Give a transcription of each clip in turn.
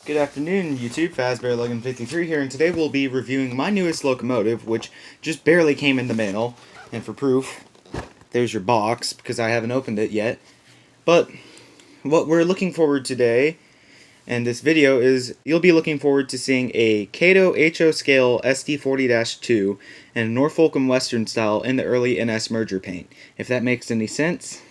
Good afternoon, YouTube. FazbearLogan53 here, and today we'll be reviewing my newest locomotive, which just barely came in the mail. And for proof, there's your box, because I haven't opened it yet. But what we're looking forward today, and this video, is you'll be looking forward to seeing a Kato HO scale SD40-2 and Norfolk and Western style in the early NS merger paint. If that makes any sense.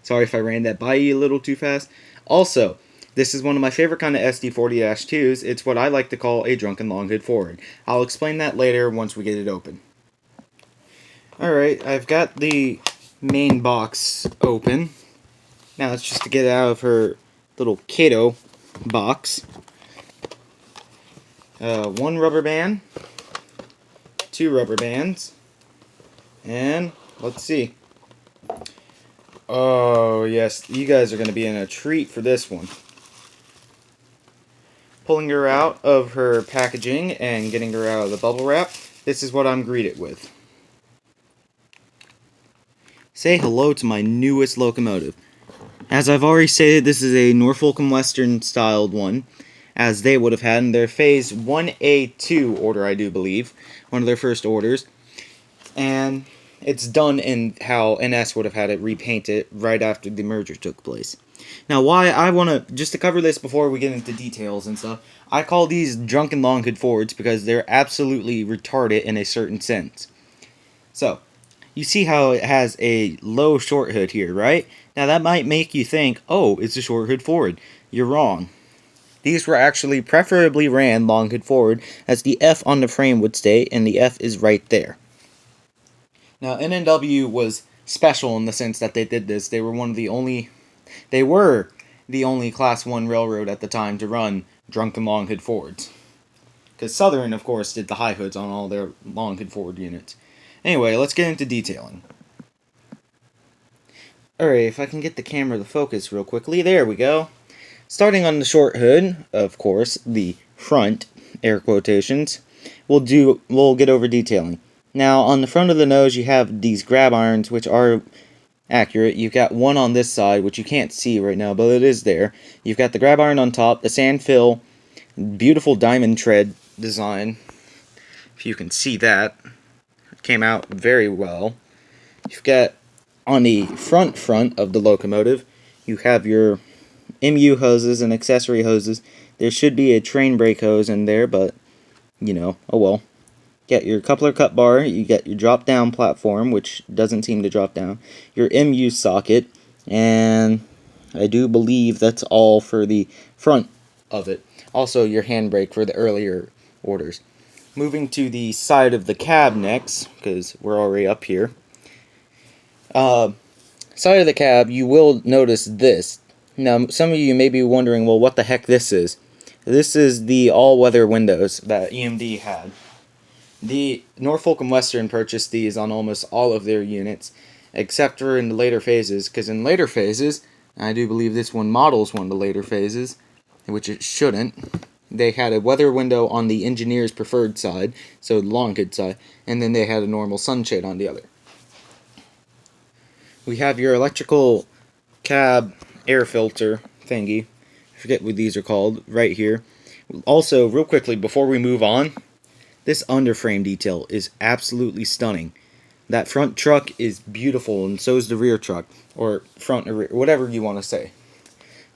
Sorry if I ran that by you a little too fast. Also, this is one of my favorite kind of SD40-2s. It's what I like to call a drunken long hood forward. I'll explain that later once we get it open. Alright, I've got the main box open. Now it's just to get it out of her little Kato box. One rubber band, two rubber bands, and let's see. Oh yes, you guys are going to be in a treat for this one. Pulling her out of her packaging and getting her out of the bubble wrap, this is what I'm greeted with. Say hello to my newest locomotive. As I've already stated, this is a Norfolk and Western styled one, as they would have had in their Phase 1A2 order, I do believe. One of their first orders. And it's done in how NS would have had it repainted right after the merger took place. Now, why I want to, just to cover this before we get into details and stuff, I call these drunken long hood forwards because they're absolutely retarded in a certain sense. So, you see how it has a low short hood here, right? Now, that might make you think, oh, it's a short hood forward. You're wrong. These were actually preferably ran long hood forward, as the F on the frame would stay, and the F is right there. Now, NNW was special in the sense that they did this. They were the only Class 1 railroad at the time to run drunken long hood forwards. Because Southern, of course, did the high hoods on all their long hood forward units. Anyway, let's get into detailing. Alright, if I can get the camera to focus real quickly. There we go. Starting on the short hood, of course, the front, air quotations, we'll get over detailing. Now, on the front of the nose, you have these grab irons, which are accurate. You've got one on this side, which you can't see right now, but it is there. You've got the grab iron on top, the sand fill, beautiful diamond tread design. If you can see that, it came out very well. You've got, on the front of the locomotive, you have your MU hoses and accessory hoses. There should be a train brake hose in there, but, you know, oh well. Get your coupler cut bar, you get your drop down platform, which doesn't seem to drop down, your MU socket, and I do believe that's all for the front of it. Also your handbrake for the earlier orders. Moving to the side of the cab next, because we're already up here. Side of the cab, you will notice this. Now, some of you may be wondering, well, what the heck this is. This is the all-weather windows that EMD had. The Norfolk and Western purchased these on almost all of their units, except for in the later phases, because in later phases, I do believe this one models one of the later phases, which it shouldn't, they had a weather window on the engineer's preferred side, so the long hood side, and then they had a normal sunshade on the other. We have your electrical cab air filter thingy, I forget what these are called, right here. Also, real quickly, before we move on, this underframe detail is absolutely stunning. That front truck is beautiful, and so is the rear truck, or front or rear, whatever you want to say.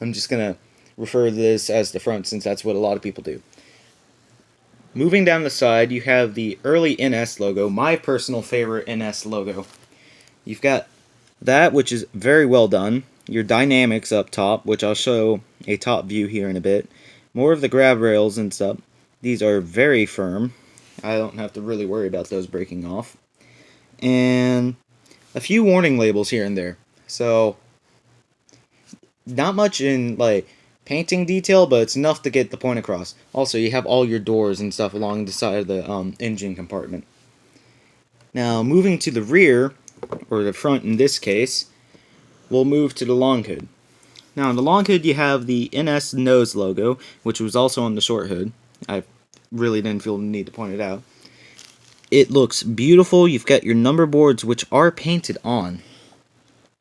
I'm just going to refer to this as the front, since that's what a lot of people do. Moving down the side, you have the early NS logo, my personal favorite NS logo. You've got that, which is very well done. Your dynamics up top, which I'll show a top view here in a bit. More of the grab rails and stuff. These are very firm. I don't have to really worry about those breaking off. And a few warning labels here and there. So, not much in, like, painting detail, but it's enough to get the point across. Also, you have all your doors and stuff along the side of the engine compartment. Now, moving to the rear, or the front in this case, we'll move to the long hood. Now, on the long hood, you have the NS nose logo, which was also on the short hood. I really didn't feel the need to point it out. It looks beautiful. You've got your number boards, which are painted on.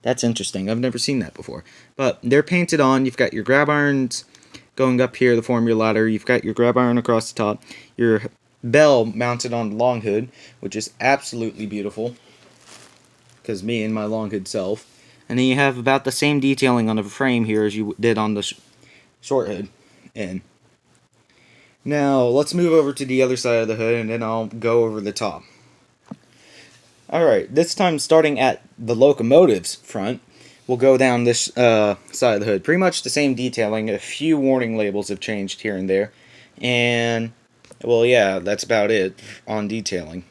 That's interesting. I've never seen that before. But they're painted on. You've got your grab irons going up here, the formula ladder, you've got your grab iron across the top, your bell mounted on the long hood, which is absolutely beautiful, because me and my long hood self. And then you have about the same detailing on the frame here as you did on the short hood. And now let's move over to the other side of the hood, and then I'll go over the top. Alright, this time starting at the locomotive's front, we'll go down this side of the hood. Pretty much the same detailing. A few warning labels have changed here and there. And, well, yeah, that's about it on detailing.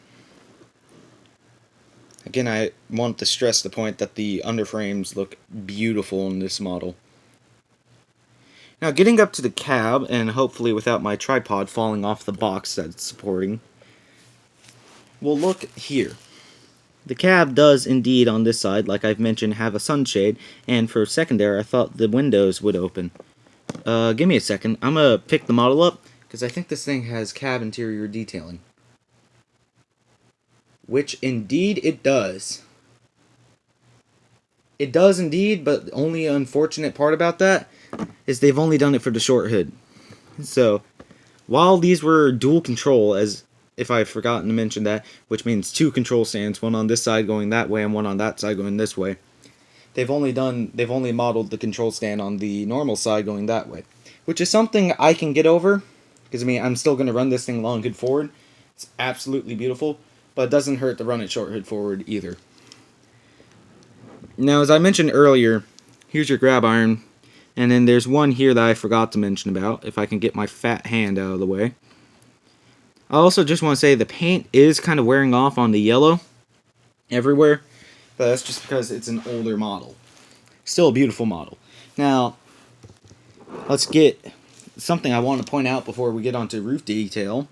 Again, I want to stress the point that the underframes look beautiful in this model. Now, getting up to the cab, and hopefully without my tripod falling off the box that it's supporting, we'll look here. The cab does indeed, on this side, like I've mentioned, have a sunshade, and for secondary, I thought the windows would open. Give me a second. I'm gonna pick the model up, because I think this thing has cab interior detailing. Which, indeed, it does. It does indeed, but the only unfortunate part about that is they've only done it for the short hood. So, while these were dual control, as if I've forgotten to mention that, which means two control stands, one on this side going that way and one on that side going this way. They've only modeled the control stand on the normal side going that way, which is something I can get over, because I mean I'm still going to run this thing long hood forward. It's absolutely beautiful, but it doesn't hurt to run it short hood forward either. Now, as I mentioned earlier, here's your grab iron, and then there's one here that I forgot to mention about, if I can get my fat hand out of the way. I also just want to say the paint is kind of wearing off on the yellow everywhere, but that's just because it's an older model. Still a beautiful model. Now, let's get something I want to point out before we get onto roof detail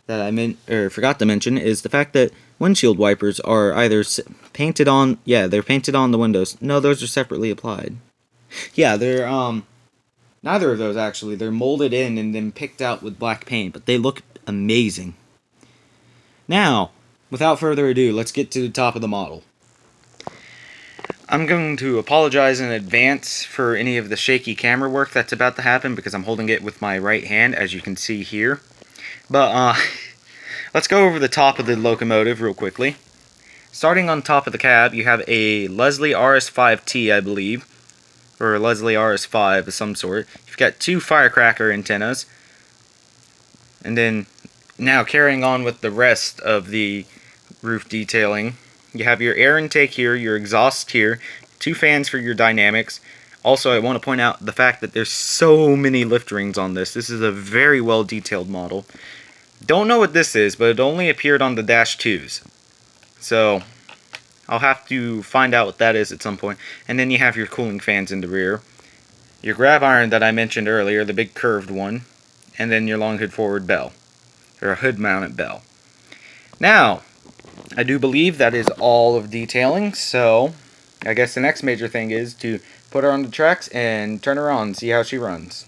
that I forgot to mention is the fact that windshield wipers are either painted on, they're painted on the windows. No, those are separately applied. Yeah, they're neither of those actually. They're molded in and then picked out with black paint, but they look amazing. Now, without further ado, let's get to the top of the model. I'm going to apologize in advance for any of the shaky camera work that's about to happen because I'm holding it with my right hand, as you can see here. But, let's go over the top of the locomotive real quickly. Starting on top of the cab, you have a Leslie RS5T, I believe, or a Leslie RS5 of some sort. You've got two firecracker antennas, and then now carrying on with the rest of the roof detailing, you have your air intake here, your exhaust here, two fans for your dynamics. Also, I want to point out the fact that there's so many lift rings on this. This is a very well detailed model. Don't know what this is, but it only appeared on the Dash 2s. So, I'll have to find out what that is at some point. And then you have your cooling fans in the rear. Your grab iron that I mentioned earlier, the big curved one. And then your long hood forward bell. Or a hood mounted bell. Now, I do believe that is all of detailing, so I guess the next major thing is to put her on the tracks and turn her on and see how she runs.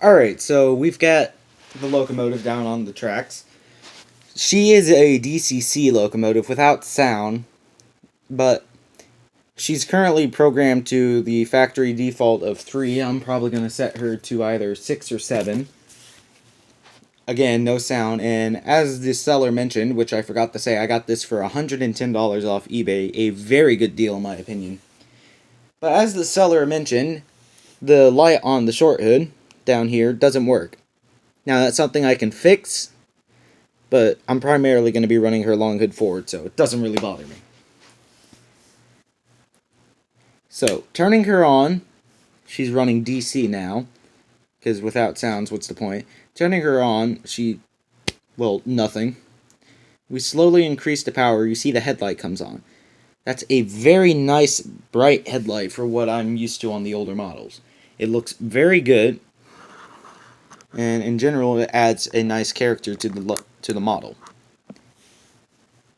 Alright, so we've got the locomotive down on the tracks. She is a DCC locomotive without sound, but she's currently programmed to the factory default of 3. I'm probably going to set her to either 6 or 7. Again, no sound, and as the seller mentioned, which I forgot to say, I got this for $110 off eBay, a very good deal in my opinion. But as the seller mentioned, the light on the short hood down here doesn't work. Now that's something I can fix, but I'm primarily going to be running her long hood forward, so it doesn't really bother me. So, turning her on, she's running DC now, because without sounds, what's the point? Turning her on, nothing. We slowly increase the power, you see the headlight comes on. That's a very nice, bright headlight for what I'm used to on the older models. It looks very good, and in general, it adds a nice character to the model.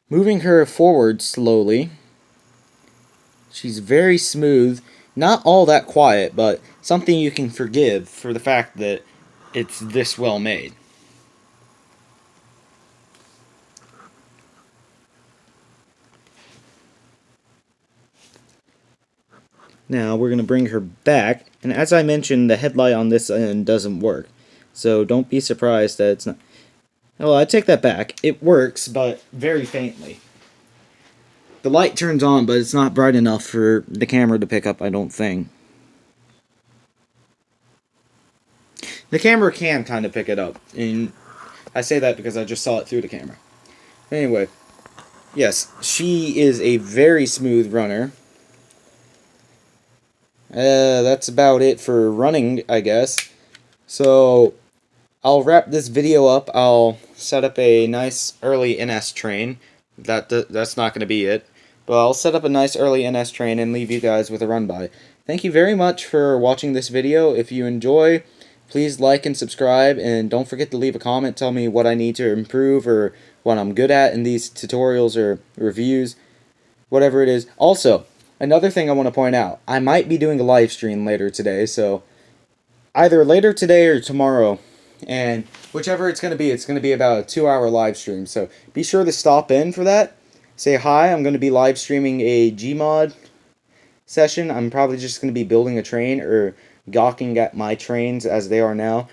Moving her forward slowly, she's very smooth, not all that quiet, but something you can forgive for the fact that it's this well made. Now we're going to bring her back, and as I mentioned, the headlight on this end doesn't work. So don't be surprised that it's not... Well, I take that back. It works, but very faintly. The light turns on, but it's not bright enough for the camera to pick up, I don't think. The camera can kind of pick it up, and I say that because I just saw it through the camera. Anyway, yes, she is a very smooth runner. That's about it for running, I guess. So, I'll wrap this video up. I'll set up a nice early NS train. That's not going to be it. But I'll set up a nice early NS train and leave you guys with a run by. Thank you very much for watching this video. If you enjoy, please like and subscribe, and don't forget to leave a comment. Tell me what I need to improve or what I'm good at in these tutorials or reviews, whatever it is. Also, another thing I want to point out, I might be doing a live stream later today, so either later today or tomorrow, and whichever it's going to be about a 2-hour live stream, so be sure to stop in for that. Say hi. I'm going to be live streaming a Gmod session. I'm probably just going to be building a train or gawking at my trains as they are now.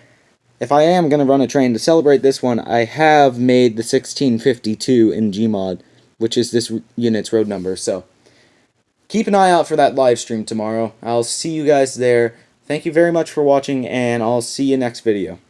If I am going to run a train to celebrate this one, I have made the 1652 in Gmod, which is this unit's road number, so keep an eye out for that live stream tomorrow. I'll see you guys there. Thank you very much for watching, and I'll see you next video.